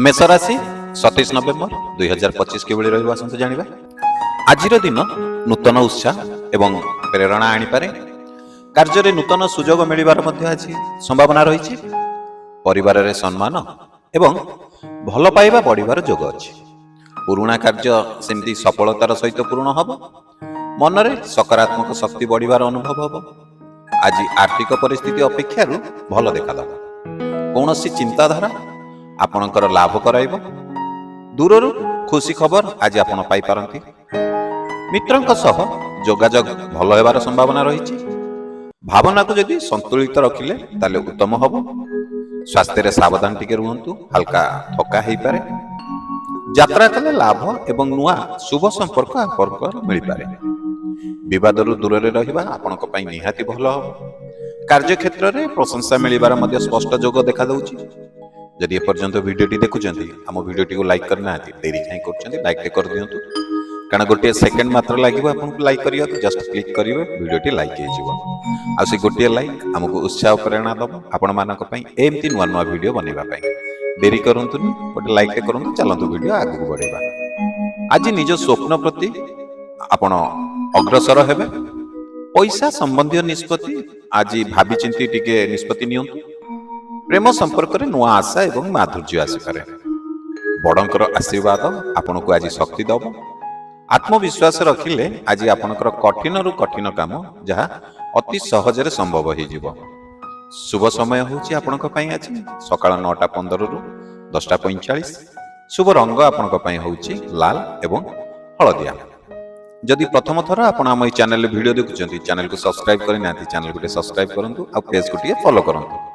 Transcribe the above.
मेष राशि 27 नवेम्बर 2025 किभଳି ରହିବ ଆସନ୍ତୁ ଜାଣିବା। ଆଜିର ଦିନ ନୂତନ ଉତ୍ସାହ ଏବଂ ପ୍ରେରଣା ଆଣିପାରେ। କାର୍ଯ୍ୟରେ ନୂତନ ସୁଯୋଗ ମିଳିବାର ମଧ୍ୟ ଆଜି ସମ୍ଭାବନା ରହିଛି। ପରିବାରରେ ସମ୍ମାନ ଏବଂ ଭଲ ପାଇବା ବଢ଼ିବାର ଯୋଗ ଅଛି। ପୁରୁଣା କାର୍ଯ୍ୟ ସେମିତି ସଫଳତାର ସହିତ ପୂରଣ ହେବ। ମନରେ ସକାରାତ୍ମକ ଶକ୍ତି ବଢ଼ିବାର ଅନୁଭବ ହେବ। ଆଜି ଆର୍ଥିକ ପରିସ୍ଥିତି ଅପେକ୍ଷାରୁ ଭଲ ଦେଖାଦେବ। କୌଣସି ଚିନ୍ତାଧାରା ଆପଣଙ୍କର ଲାଭ କରାଇବ। ଦୂରରୁ ଖୁସି ଖବର ଆଜି ଆପଣ ପାଇପାରନ୍ତି। ମିତ୍ରଙ୍କ ସହ ଯୋଗାଯୋଗ ଭଲ ହେବାର ସମ୍ଭାବନା ରହିଛି। ଭାବନାକୁ ଯଦି ସନ୍ତୁଳିତ ରଖିଲେ ତାହେଲେ ଉତ୍ତମ ହେବ। ସ୍ୱାସ୍ଥ୍ୟରେ ସାବଧାନ ଟିକେ ରୁହନ୍ତୁ, ହାଲକା ଥକା ହେଇପାରେ। ଯାତ୍ରା କଲେ ଲାଭ ଏବଂ ନୂଆ ଶୁଭ ସମ୍ପର୍କ ମିଳିପାରେ। ବିବାଦରୁ ଦୂରରେ ରହିବା ଆପଣଙ୍କ ପାଇଁ ନିହାତି ଭଲ ହେବ। କାର୍ଯ୍ୟକ୍ଷେତ୍ରରେ ପ୍ରଶଂସା ମିଳିବାର ମଧ୍ୟ ସ୍ପଷ୍ଟ ଯୋଗ ଦେଖାଦେଉଛି। ଯଦି ଏପର୍ଯ୍ୟନ୍ତ ଭିଡ଼ିଓଟି ଦେଖୁଛନ୍ତି, ଆମ ଭିଡ଼ିଓଟିକୁ ଲାଇକ୍ କରିନାହାନ୍ତି, ଡେରି କାହିଁ କରୁଛନ୍ତି? ଲାଇକ୍ଟେ କରିଦିଅନ୍ତୁ, କାରଣ ଗୋଟିଏ ସେକେଣ୍ଡ ମାତ୍ର ଲାଗିବ ଆପଣଙ୍କୁ ଲାଇକ୍ କରିବାକୁ। ଜଷ୍ଟ କ୍ଲିକ୍ କରିବେ, ଭିଡ଼ିଓଟି ଲାଇକ୍ ହେଇଯିବ। ଆଉ ସେ ଗୋଟିଏ ଲାଇକ୍ ଆମକୁ ଉତ୍ସାହ ପ୍ରେରଣା ଦେବ ଆପଣମାନଙ୍କ ପାଇଁ ଏମିତି ନୂଆ ନୂଆ ଭିଡ଼ିଓ ବନେଇବା ପାଇଁ। ଡେରି କରନ୍ତୁନି, ଗୋଟେ ଲାଇକ୍ଟେ କରନ୍ତୁ, ଚାଲନ୍ତୁ ଭିଡ଼ିଓ ଆଗକୁ ବଢ଼େଇବା। ଆଜି ନିଜ ସ୍ୱପ୍ନ ପ୍ରତି ଆପଣ ଅଗ୍ରସର ହେବେ। ପଇସା ସମ୍ବନ୍ଧୀୟ ନିଷ୍ପତ୍ତି ଆଜି ଭାବିଚିନ୍ତି ଟିକେ ନିଷ୍ପତ୍ତି ନିଅନ୍ତୁ। ପ୍ରେମ ସମ୍ପର୍କରେ ନୂଆ ଆଶା ଏବଂ ମାଧୁର୍ଯ୍ୟ ଆସିପାରେ। ବଡ଼ଙ୍କର ଆଶୀର୍ବାଦ ଆପଣଙ୍କୁ ଆଜି ଶକ୍ତି ଦେବ। ଆତ୍ମବିଶ୍ୱାସ ରଖିଲେ ଆଜି ଆପଣଙ୍କର କଠିନରୁ କଠିନ କାମ ଯାହା ଅତି ସହଜରେ ସମ୍ଭବ ହୋଇଯିବ। ଶୁଭ ସମୟ ହେଉଛି ଆପଣଙ୍କ ପାଇଁ ଆଜି ସକାଳ 9:15ରୁ 10:45। ଶୁଭ ରଙ୍ଗ ଆପଣଙ୍କ ପାଇଁ ହେଉଛି ଲାଲ ଏବଂ ହଳଦିଆ। ଯଦି ପ୍ରଥମ ଥର ଆପଣ ଆମ ଏହି ଚ୍ୟାନେଲରେ ଭିଡ଼ିଓ ଦେଖୁଛନ୍ତି, ଚ୍ୟାନେଲକୁ ସବସ୍କ୍ରାଇବ୍ କରିନାହାନ୍ତି, ଚ୍ୟାନେଲକୁ ଟିକେ ସବସ୍କ୍ରାଇବ୍ କରନ୍ତୁ ଆଉ ପେଜକୁ ଟିକେ ଫଲୋ କରନ୍ତୁ।